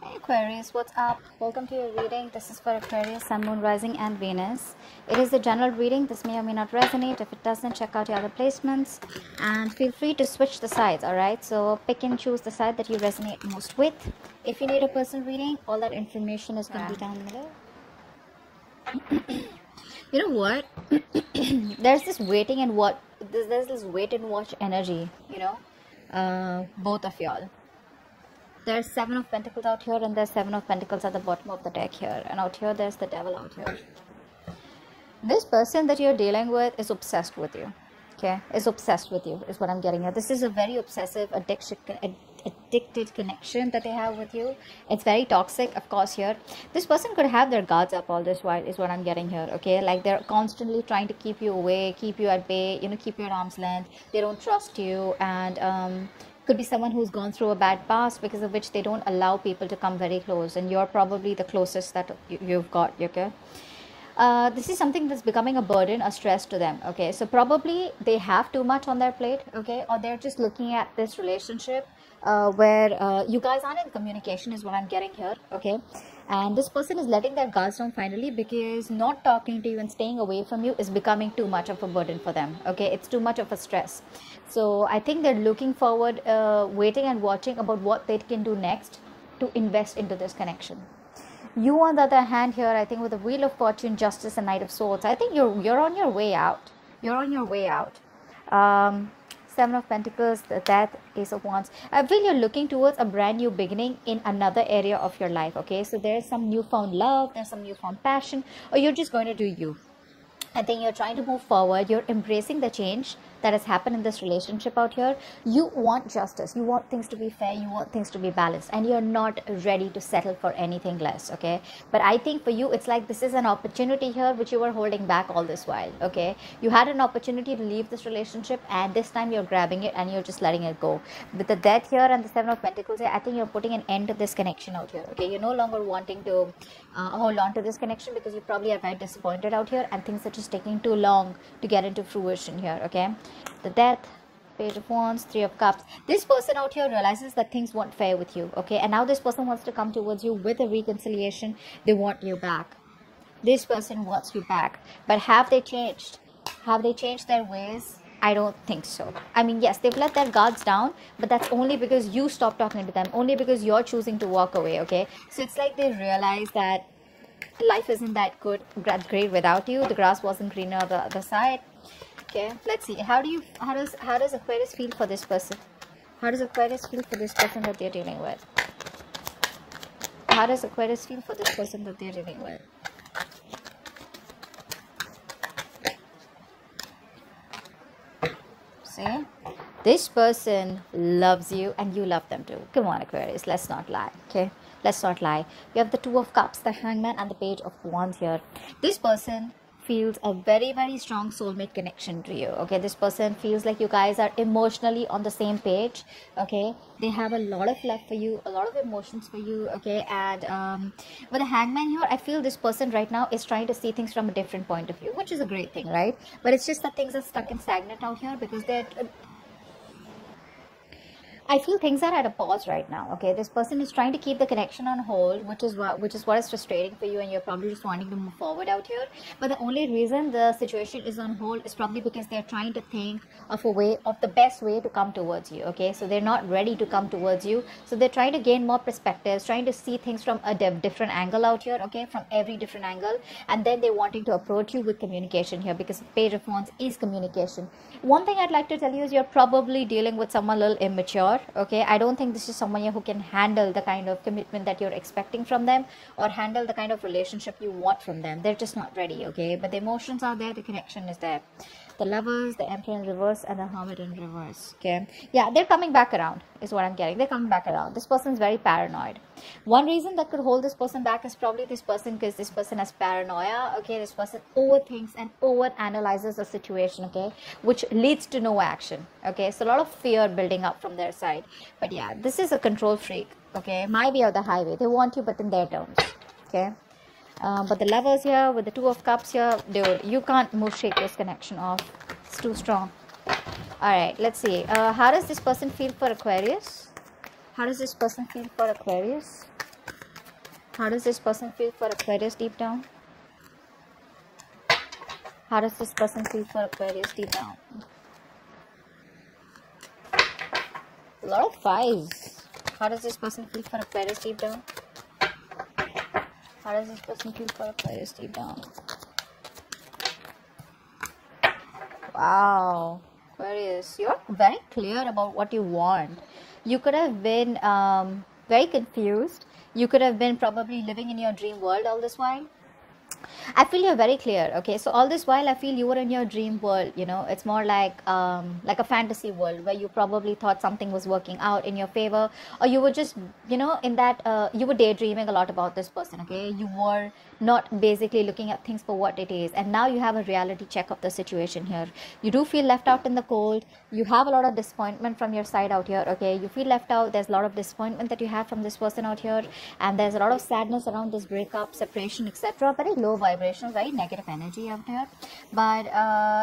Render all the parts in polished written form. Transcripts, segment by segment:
Hey Aquarius, what's up? Welcome to your reading. This is for Aquarius, Sun, Moon, Rising and Venus. It is a general reading. This may or may not resonate. If it doesn't, check out your other placements and feel free to switch the sides, alright? So pick and choose the side that you resonate most with. If you need a personal reading, all that information is going to be down below. You know what? There's this waiting and what? There's this wait and watch energy, you know? Both of y'all. There's 7 of Pentacles out here and there's 7 of Pentacles at the bottom of the deck here. And out here, there's the Devil out here. This person that you're dealing with is obsessed with you. Okay? Is obsessed with you is what I'm getting at. This is a very obsessive, addicted connection that they have with you. It's very toxic, of course, here. This person could have their guards up all this while is what I'm getting here. Okay? Like they're constantly trying to keep you away, keep you at bay, you know, keep you at arm's length. They don't trust you and... could be someone who's gone through a bad past because of which they don't allow people to come very close, and you're probably the closest that you've got. Okay, this is something that's becoming a burden, a stress to them. Okay, so probably they have too much on their plate. Okay, or they're just looking at this relationship where you guys aren't in communication is what I'm getting here. Okay, and this person is letting their guards down finally because not talking to you and staying away from you is becoming too much of a burden for them. Okay, it's too much of a stress. So I think they're looking forward, waiting and watching about what they can do next to invest into this connection. You, on the other hand, here, I think with the Wheel of Fortune, Justice and Knight of Swords, I think you're on your way out. You're on your way out. 7 of Pentacles, the Death, Ace of Wands. I feel you're looking towards a brand new beginning in another area of your life. Okay, so there's some newfound love, there's some newfound passion, or you're just going to do you. I think you're trying to move forward. You're embracing the change that has happened in this relationship out here. You want justice. You want things to be fair. You want things to be balanced. And you're not ready to settle for anything less. Okay. But I think for you, it's like this is an opportunity here which you were holding back all this while. Okay. You had an opportunity to leave this relationship and this time you're grabbing it and you're just letting it go. With the Death here and the 7 of Pentacles here, I think you're putting an end to this connection out here. Okay. You're no longer wanting to hold on to this connection because you probably are very disappointed out here and things are just taking too long to get into fruition here. Okay, the Death, Page of Wands, 3 of Cups. This person out here realizes that things weren't fair with you. Okay, and now this person wants to come towards you with a reconciliation. They want you back. This person wants you back. But have they changed? Have they changed their ways? I don't think so. I mean, yes, they've let their guards down, but that's only because you stopped talking to them, only because you're choosing to walk away. Okay, so it's like they realize that life isn't that great without you. The grass wasn't greener on the other side. Okay, let's see. How does Aquarius feel for this person? How does Aquarius feel for this person that they're dealing with? How does Aquarius feel for this person that they're dealing with? See? This person loves you and you love them too. Come on, Aquarius, let's not lie. Okay, let's not lie. We have the 2 of Cups, the Hangman and the Page of Wands here. This person feels a very, very strong soulmate connection to you. Okay, this person feels like you guys are emotionally on the same page. Okay, they have a lot of love for you, a lot of emotions for you. Okay, and with the Hangman here, I feel this person right now is trying to see things from a different point of view, which is a great thing, right? But it's just that things are stuck and stagnant out here because they're I feel things are at a pause right now. Okay, this person is trying to keep the connection on hold, which is what is frustrating for you, and you're probably just wanting to move forward out here. But the only reason the situation is on hold is probably because they're trying to think of the best way to come towards you. Okay, so they're not ready to come towards you, so they're trying to gain more perspectives, trying to see things from a different angle out here. Okay, from every different angle, and then they're wanting to approach you with communication here because Page of Wands is communication. One thing I'd like to tell you is you're probably dealing with someone a little immature. Okay, I don't think this is someone who can handle the kind of commitment that you're expecting from them or handle the kind of relationship you want from them. They're just not ready. Okay, but the emotions are there, the connection is there. The Lovers, the Emperor in reverse and the Hermit in reverse. Okay, yeah, they're coming back around is what I'm getting. They're coming back around. This person's very paranoid. One reason that could hold this person back is probably this person, because this person has paranoia. Okay, this person overthinks and over analyzes the situation. Okay, which leads to no action. Okay, so a lot of fear building up from their side. But yeah, this is a control freak. Okay, my way or the highway. They want you, but in their terms. Okay, but the Lovers here with the 2 of Cups here, dude, you can't shake this connection off. It's too strong. All right, let's see. How does this person feel for Aquarius? How does this person feel for Aquarius? How does this person feel for Aquarius deep down? How does this person feel for Aquarius deep down? A lot of fives. How does this person feel for Aquarius deep down? How does this person feel for Aquarius deep down? Wow. Aquarius, you're very clear about what you want. You could have been very confused. You could have been probably living in your dream world all this while. I feel you're very clear. Okay, so all this while I feel you were in your dream world. You know, it's more like a fantasy world where you probably thought something was working out in your favor, or you were just, you know, in that you were daydreaming a lot about this person. Okay, you were not basically looking at things for what it is, and now you have a reality check of the situation here. You do feel left out in the cold. You have a lot of disappointment from your side out here. Okay, you feel left out. There's a lot of disappointment that you have from this person out here, and there's a lot of sadness around this breakup, separation, etc. Very low vibration, very negative energy out here. But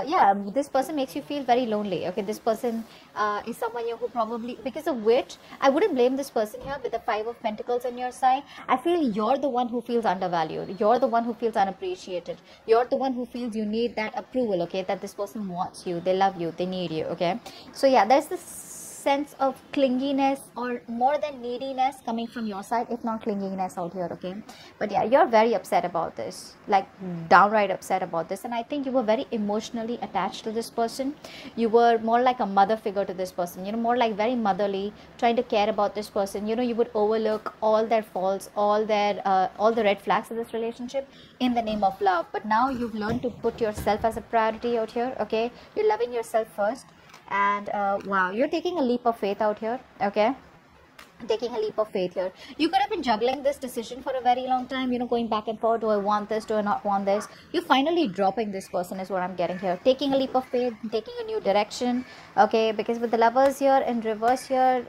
yeah, this person makes you feel very lonely. Okay, this person is someone who probably, because of which I wouldn't blame this person here with the Five of Pentacles on your side. I feel you're the one who feels undervalued. You're the one who feels unappreciated. You're the one who feels you need that approval. Okay, that this person wants you, they love you, they need you. Okay, so yeah, there's this sense of clinginess, or more than neediness, coming from your side, if not clinginess out here. Okay, but yeah, you're very upset about this, like downright upset about this, and I think you were very emotionally attached to this person. You were more like a mother figure to this person, you know, more like very motherly, trying to care about this person. You know, you would overlook all their faults, all the red flags of this relationship in the name of love. But now you've learned to put yourself as a priority out here. Okay, you're loving yourself first. And wow, you're taking a leap of faith out here. Okay, taking a leap of faith here. You could have been juggling this decision for a very long time, you know, going back and forth. Do I want this? Do I not want this? You're finally dropping this person is what I'm getting here. Taking a leap of faith, taking a new direction. Okay, because with the Lovers here in reverse here,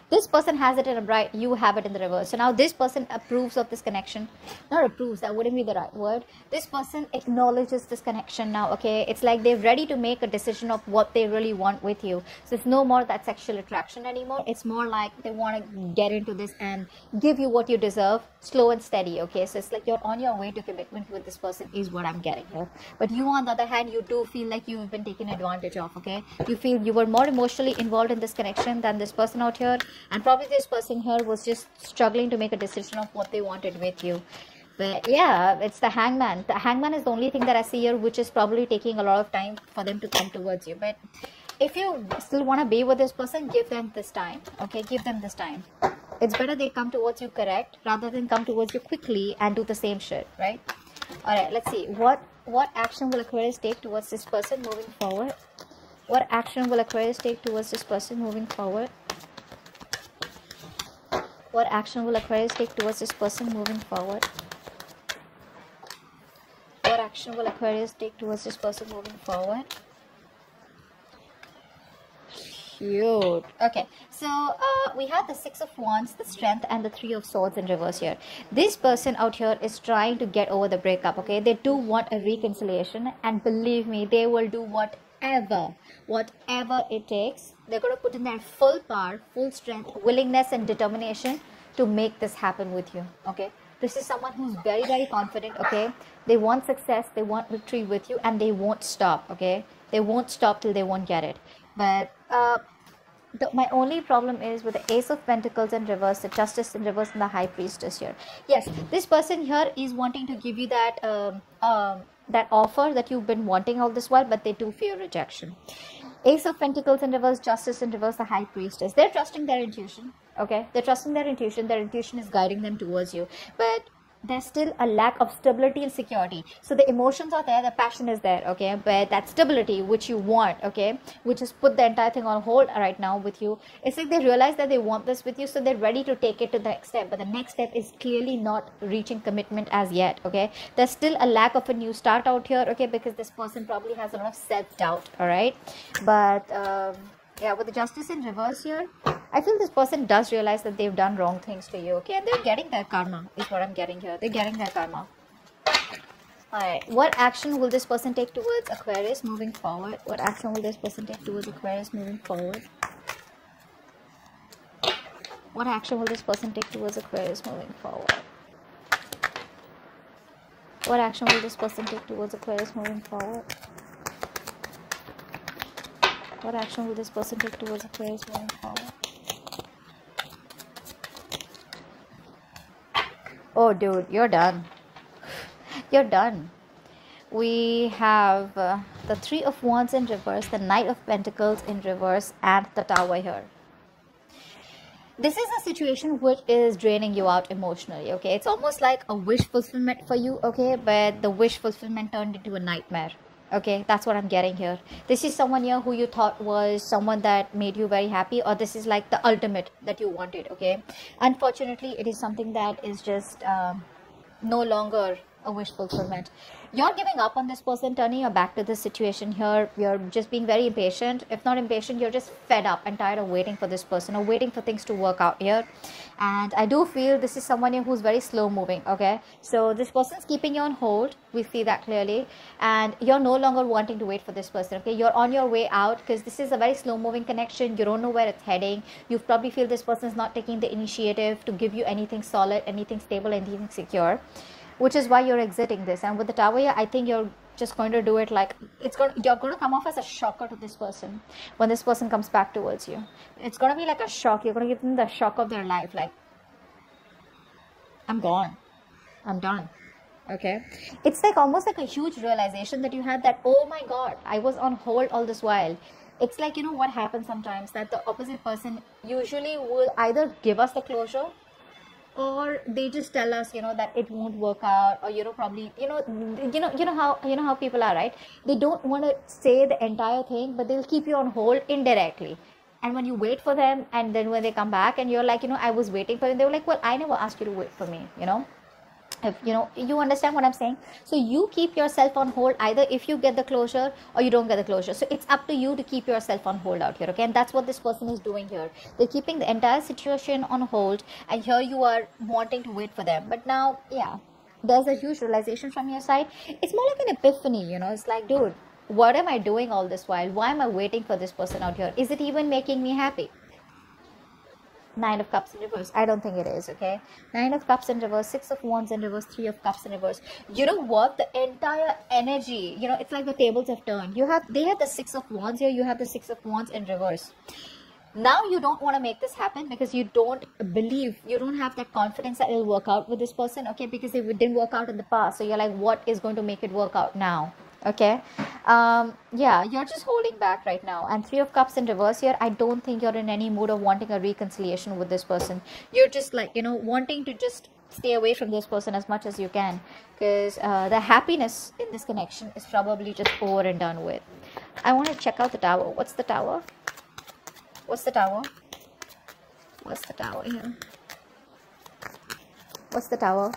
this person has it in a bright, you have it in the reverse. So now this person approves of this connection. Not approves, that wouldn't be the right word. This person acknowledges this connection now. Okay, it's like they're ready to make a decision of what they really want with you. So it's no more that sexual attraction anymore. It's more like they want to get into this and give you what you deserve, slow and steady. Okay, so it's like you're on your way to commitment with this person is what I'm getting here. But you, on the other hand, you do feel like you've been taken advantage of. Okay, you feel you were more emotionally involved in this connection than this person out here, and probably this person here was just struggling to make a decision of what they wanted with you. But yeah, it's the Hangman. The Hangman is the only thing that I see here, which is probably taking a lot of time for them to come towards you. But if you still want to be with this person, give them this time. Okay, give them this time. It's better they come towards you correct rather than come towards you quickly and do the same shit, right? All right, let's see. What action will Aquarius take towards this person moving forward? What action will Aquarius take towards this person moving forward? What action will Aquarius take towards this person moving forward? What action will Aquarius take towards this person moving forward? Cute. Okay, so we have the Six of Wands, the Strength, and the Three of Swords in reverse here. This person out here is trying to get over the breakup. Okay, they do want a reconciliation, and believe me, they will do whatever it takes. They're going to put in their full power, full strength, willingness, and determination to make this happen with you. Okay, this is someone who's very, very confident. Okay, they want success, they want victory with you, and they won't stop. Okay, they won't stop till they won't get it. But my only problem is with the Ace of Pentacles in reverse, the Justice in reverse, and the High Priestess here. Yes, this person here is wanting to give you that that offer that you've been wanting all this while, but they do fear rejection. Ace of Pentacles in reverse, Justice in reverse, the High Priestess. They're trusting their intuition. Okay, they're trusting their intuition. Their intuition is guiding them towards you, but there's still a lack of stability and security. So the emotions are there, the passion is there, okay, but that stability which you want, okay, which has put the entire thing on hold right now with you, it's like they realize that they want this with you, so they're ready to take it to the next step. But the next step is clearly not reaching commitment as yet. Okay, there's still a lack of a new start out here. Okay, because this person probably has a lot of self-doubt. All right, but yeah, with the Justice in reverse here, I feel this person does realize that they've done wrong things to you. Okay, and they're getting their karma is what I'm getting here. They're getting their karma. Alright, what action will this person take towards Aquarius moving forward? What action will this person take towards Aquarius moving forward? What action will this person take towards Aquarius moving forward? What action will this person take towards Aquarius moving forward? What action will this person take towards Aquarius moving forward? Oh, dude, you're done. You're done. We have the Three of Wands in reverse, the Knight of Pentacles in reverse, and the Tower here. This is a situation which is draining you out emotionally, okay? It's almost like a wish fulfillment for you, okay? But the wish fulfillment turned into a nightmare, okay? That's what I'm getting here. This is someone here who you thought was someone that made you very happy, or this is like the ultimate that you wanted, okay? Unfortunately, it is something that is just no longer a wish fulfillment. You're giving up on this person, turning your back to this situation here. You're just being very impatient. If not impatient, you're just fed up and tired of waiting for this person or waiting for things to work out here. And I do feel this is someone here who's very slow moving, okay? So this person's keeping you on hold. We see that clearly. And you're no longer wanting to wait for this person, okay? You're on your way out because this is a very slow moving connection. You don't know where it's heading. You probably feel this person's not taking the initiative to give you anything solid, anything stable, anything secure, which is why you're exiting this. And with the Tower here, I think you're just going to do it like you're going to come off as a shocker to this person when this person comes back towards you. It's going to be like a shock. You're going to give them the shock of their life, like, I'm gone, I'm done, okay? It's like almost like a huge realization that you had, that, oh my god, I was on hold all this while. It's like, you know what happens sometimes, that the opposite person usually will either give us the closure, or they just tell us, you know, that it won't work out, or, you know, probably, you know how people are, right? They don't want to say the entire thing, but they'll keep you on hold indirectly. And when you wait for them, and then when they come back and you're like, you know, I was waiting for you, they were like, well, I never asked you to wait for me, you know. If you understand what I'm saying. So you keep yourself on hold either if you get the closure or you don't get the closure. So it's up to you to keep yourself on hold out here, okay? And that's what this person is doing here. They're keeping the entire situation on hold, and here you are wanting to wait for them. But now, yeah, there's a huge realization from your side. It's more like an epiphany, you know. It's like, dude, what am I doing all this while? Why am I waiting for this person out here? Is it even making me happy? Nine of Cups in reverse. I don't think it is, okay? Nine of Cups in reverse, Six of Wands in reverse, Three of Cups in reverse. You know what? The entire energy, you know, it's like the tables have turned. They have the Six of Wands here. You have the Six of Wands in reverse. Now you don't want to make this happen because you don't believe, you don't have that confidence that it'll work out with this person, okay? Because it didn't work out in the past. So you're like, what is going to make it work out now? Okay, yeah, you're just holding back right now. And Three of Cups in reverse here, I don't think you're in any mood of wanting a reconciliation with this person. You're just like, you know, wanting to just stay away from this person as much as you can, because the happiness in this connection is probably just over and done with. I want to check out the Tower. What's the Tower? What's the Tower? What's the Tower here? What's the Tower?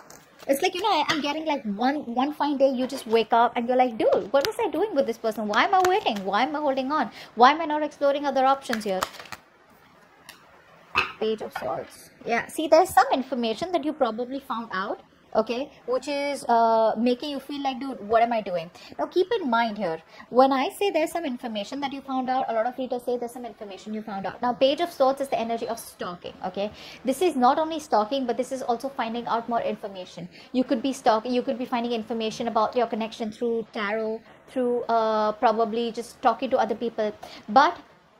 It's like, you know, I'm getting like one fine day you just wake up and you're like, dude, what was I doing with this person? Why am I waiting? Why am I holding on? Why am I not exploring other options here? Page of Swords. Yeah, see, there's some information that you probably found out, okay, which is making you feel like, dude, what am I doing? Now keep in mind here, when I say there's some information that you found out, a lot of readers say there's some information you found out. Now Page of Swords is the energy of stalking, okay? This is not only stalking, but this is also finding out more information. You could be stalking, you could be finding information about your connection through tarot, through probably just talking to other people. But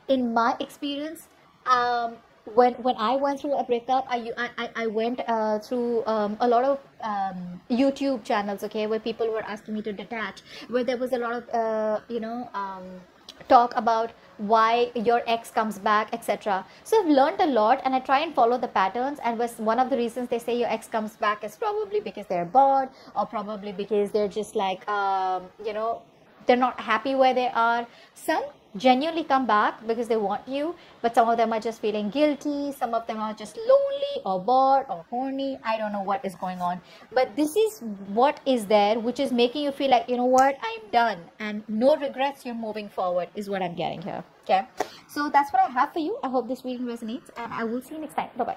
in my experience, when I went through a breakup, I went through a lot of YouTube channels, okay, where people were asking me to detach, where there was a lot of talk about why your ex comes back, etc. So I've learned a lot, and I try and follow the patterns. And one of the reasons they say your ex comes back is probably because they're bored, or probably because they're just like they're not happy where they are. Some genuinely come back because they want you, but some of them are just feeling guilty, some of them are just lonely or bored or horny. I don't know what is going on, but this is what is there, which is making you feel like, you know what, I'm done, and no regrets, you're moving forward, is what I'm getting here. Okay, so that's what I have for you. I hope this reading resonates, and I will see you next time. Bye bye.